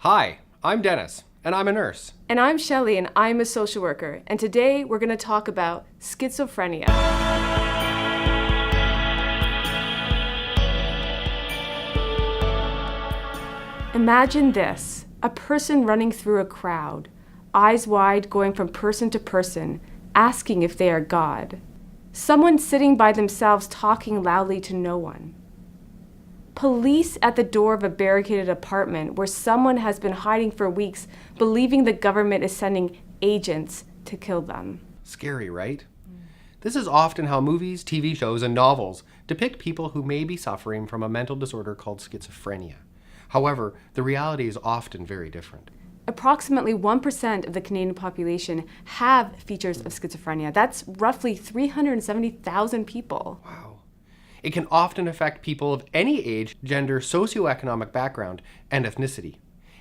Hi, I'm Dennis, and I'm a nurse. And I'm Shelly, and I'm a social worker. And today we're going to talk about schizophrenia. Imagine this, a person running through a crowd, eyes wide, going from person to person, asking if they are God. Someone sitting by themselves talking loudly to no one. Police at the door of a barricaded apartment where someone has been hiding for weeks, believing the government is sending agents to kill them. Scary, right? This is often how movies, TV shows, and novels depict people who may be suffering from a mental disorder called schizophrenia. However, the reality is often very different. Approximately 1% of the Canadian population have features of schizophrenia. That's roughly 370,000 people. Wow. It can often affect people of any age, gender, socioeconomic background, and ethnicity.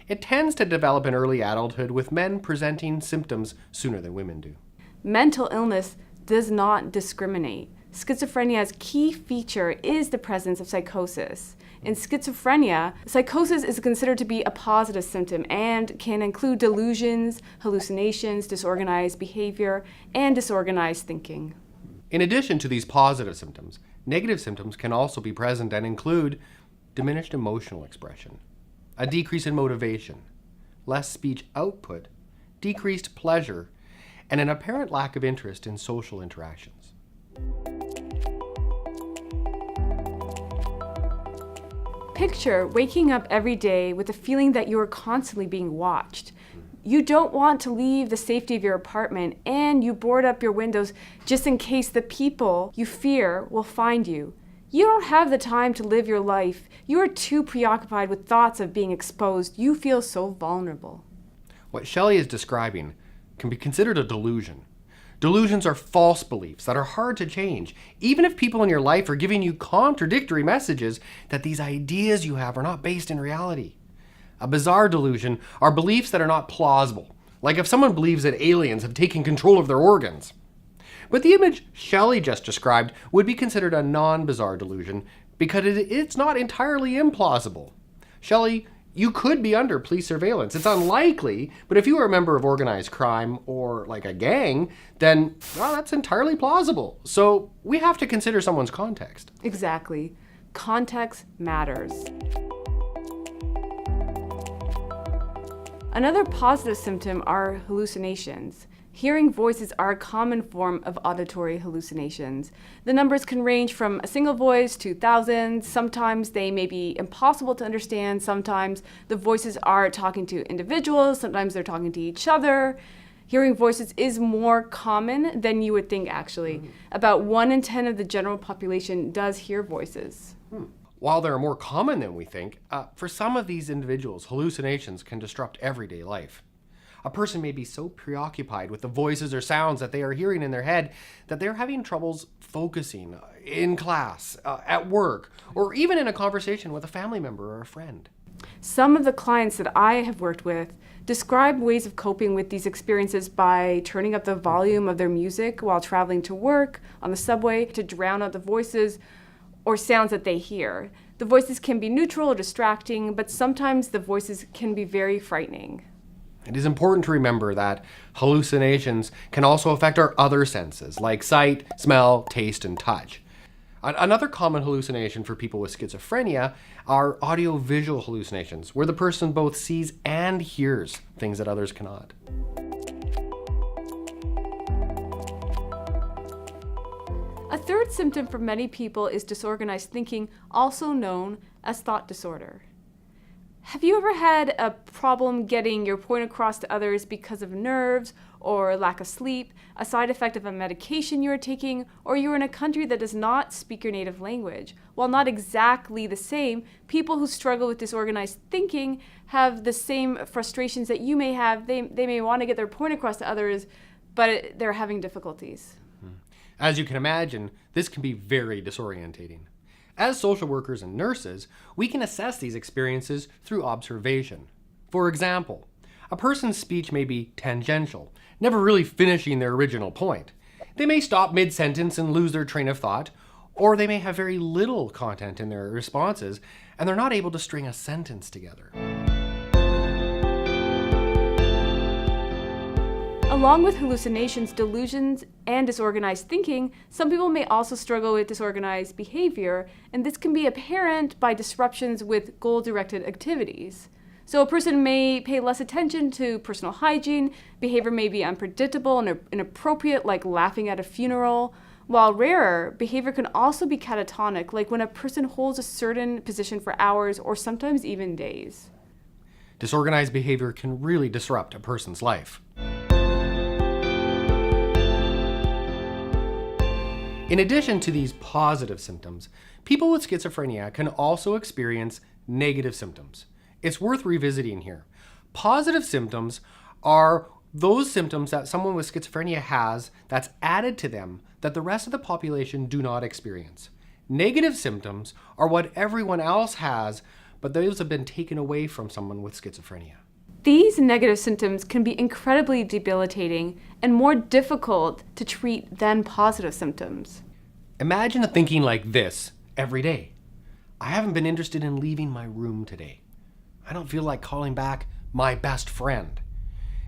It tends to develop in early adulthood, with men presenting symptoms sooner than women do. Mental illness does not discriminate. Schizophrenia's key feature is the presence of psychosis. In schizophrenia, psychosis is considered to be a positive symptom and can include delusions, hallucinations, disorganized behavior, and disorganized thinking. In addition to these positive symptoms, negative symptoms can also be present and include diminished emotional expression, a decrease in motivation, less speech output, decreased pleasure, and an apparent lack of interest in social interactions. Picture waking up every day with the feeling that you are constantly being watched. You don't want to leave the safety of your apartment, and you board up your windows just in case the people you fear will find you. You don't have the time to live your life. You are too preoccupied with thoughts of being exposed. You feel so vulnerable. What Shelley is describing can be considered a delusion. Delusions are false beliefs that are hard to change, even if people in your life are giving you contradictory messages that these ideas you have are not based in reality. A bizarre delusion are beliefs that are not plausible, like if someone believes that aliens have taken control of their organs. But the image Shelley just described would be considered a non-bizarre delusion because it's not entirely implausible. Shelley, you could be under police surveillance. It's unlikely, but if you were a member of organized crime or like a gang, then, well, that's entirely plausible. So we have to consider someone's context. Exactly. Context matters. Another positive symptom are hallucinations. Hearing voices are a common form of auditory hallucinations. The numbers can range from a single voice to thousands. Sometimes they may be impossible to understand. Sometimes the voices are talking to individuals. Sometimes they're talking to each other. Hearing voices is more common than you would think, actually. About 1 in 10 of the general population does hear voices. While they're more common than we think, for some of these individuals, hallucinations can disrupt everyday life. A person may be so preoccupied with the voices or sounds that they are hearing in their head that they're having troubles focusing in class, at work, or even in a conversation with a family member or a friend. Some of the clients that I have worked with describe ways of coping with these experiences by turning up the volume of their music while traveling to work, on the subway, to drown out the voices or sounds that they hear. The voices can be neutral or distracting, but sometimes the voices can be very frightening. It is important to remember that hallucinations can also affect our other senses, like sight, smell, taste, and touch. Another common hallucination for people with schizophrenia are audio-visual hallucinations, where the person both sees and hears things that others cannot. A third symptom for many people is disorganized thinking, also known as thought disorder. Have you ever had a problem getting your point across to others because of nerves or lack of sleep, a side effect of a medication you are taking, or you're in a country that does not speak your native language? While not exactly the same, people who struggle with disorganized thinking have the same frustrations that you may have. They may want to get their point across to others, but they're having difficulties. As you can imagine, this can be very disorientating. As social workers and nurses, we can assess these experiences through observation. For example, a person's speech may be tangential, never really finishing their original point. They may stop mid-sentence and lose their train of thought, or they may have very little content in their responses, and they're not able to string a sentence together. Along with hallucinations, delusions, and disorganized thinking, some people may also struggle with disorganized behavior, and this can be apparent by disruptions with goal-directed activities. So a person may pay less attention to personal hygiene, behavior may be unpredictable and inappropriate, like laughing at a funeral, while rarer, behavior can also be catatonic, like when a person holds a certain position for hours or sometimes even days. Disorganized behavior can really disrupt a person's life. In addition to these positive symptoms, people with schizophrenia can also experience negative symptoms. It's worth revisiting here. Positive symptoms are those symptoms that someone with schizophrenia has that's added to them that the rest of the population do not experience. Negative symptoms are what everyone else has, but those have been taken away from someone with schizophrenia. These negative symptoms can be incredibly debilitating and more difficult to treat than positive symptoms. Imagine thinking like this every day. I haven't been interested in leaving my room today. I don't feel like calling back my best friend.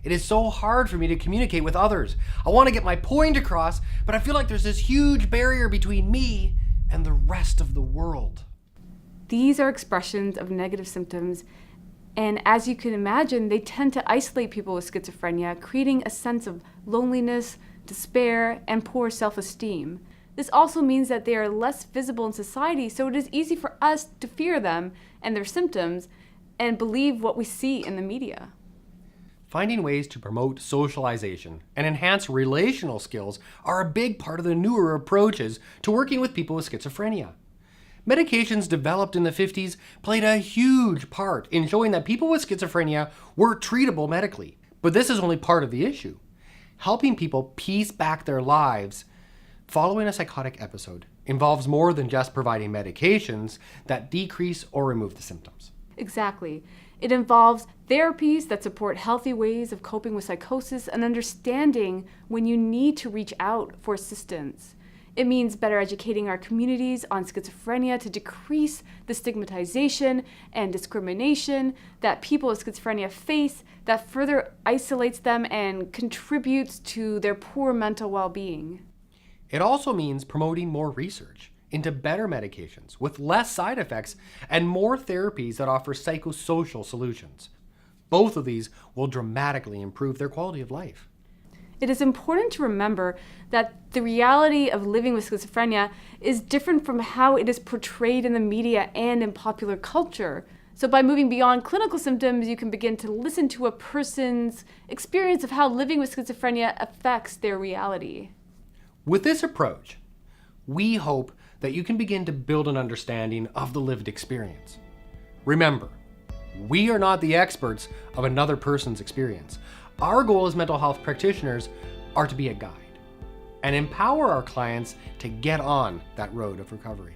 It is so hard for me to communicate with others. I want to get my point across, but I feel like there's this huge barrier between me and the rest of the world. These are expressions of negative symptoms, and as you can imagine, they tend to isolate people with schizophrenia, creating a sense of loneliness, despair, and poor self-esteem. This also means that they are less visible in society, so it is easy for us to fear them and their symptoms and believe what we see in the media. Finding ways to promote socialization and enhance relational skills are a big part of the newer approaches to working with people with schizophrenia. Medications developed in the 50s played a huge part in showing that people with schizophrenia were treatable medically. But this is only part of the issue. Helping people piece back their lives following a psychotic episode involves more than just providing medications that decrease or remove the symptoms. Exactly. It involves therapies that support healthy ways of coping with psychosis and understanding when you need to reach out for assistance. It means better educating our communities on schizophrenia to decrease the stigmatization and discrimination that people with schizophrenia face that further isolates them and contributes to their poor mental well-being. It also means promoting more research into better medications with less side effects and more therapies that offer psychosocial solutions. Both of these will dramatically improve their quality of life. It is important to remember that the reality of living with schizophrenia is different from how it is portrayed in the media and in popular culture. So by moving beyond clinical symptoms, you can begin to listen to a person's experience of how living with schizophrenia affects their reality. With this approach, we hope that you can begin to build an understanding of the lived experience. Remember, we are not the experts of another person's experience. Our goal as mental health practitioners are to be a guide and empower our clients to get on that road of recovery.